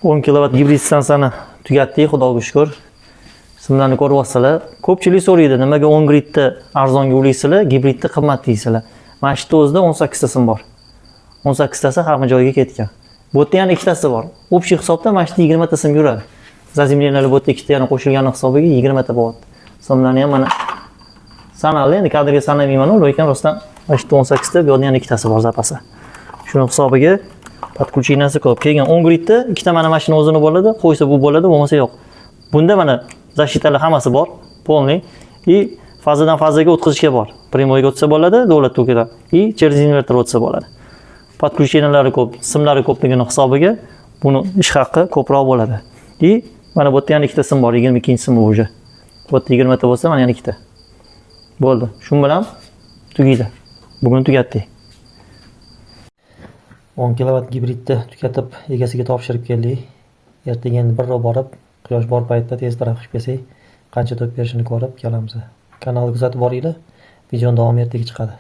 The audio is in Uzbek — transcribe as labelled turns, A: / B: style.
A: 10 kW gibrid stansiyani tugatdik, xudoga shukr. Simlarni ko'ryapsizlar. Ko'pchilik so'raydi, nimaga 10 gridni arzonga ulaysizlar, gibridni qimmat deysizlar. Mana shu o'zida 18 ta sim bor. 18 tasi hamma joyga ketgan. Bu yerda yana ikkitasi bor. Общий hisobda mana shu 20 ta sim yuradi. Zazimlilarni bu yerda ikkita yana qo'shilgani hisobiga 20 ta bo'lyapti. Simlarni ham mana sanaldi, endi kadrga sanamayman, lekin rostdan mana shu 18 ta, bu yerda yana ikkitasi bor zapasi. Shuni hisobiga podключенияsi ko'p. Kelgan 10 gridda ikkita mana mashina o'zini bo'ladi, qo'ysa bu bo'ladi, bo'lmasa yo'q. Bunda mana защиталар hammasi bor, полный. И fazadan fazaga o'tkazishga bor. Primoyga o'tsa bo'ladi, davlat tokidan. И через invertor o'tsa bo'ladi. Podключениялari ko'p, simlari ko'pligini hisobiga buni ish haqqi ko'proq bo'ladi. И mana bu yerda yana ikkita sim bor, 22-sim уже. Bu yerda 20 ta bo'lsa, mana yana ikkita. Bo'ldi. Shu bilan tugaydi. Bugun tugatdik. 10 kW gibridni tugatib egasiga topshirib keldik. Ertaga endi birrov borib, quyosh bor paytda tez taraf qilib kelsak, qancha to'p berishini ko'rib kelamiz. Kanalni kuzatib boringlar. Videoning davomi ertaga chiqadi.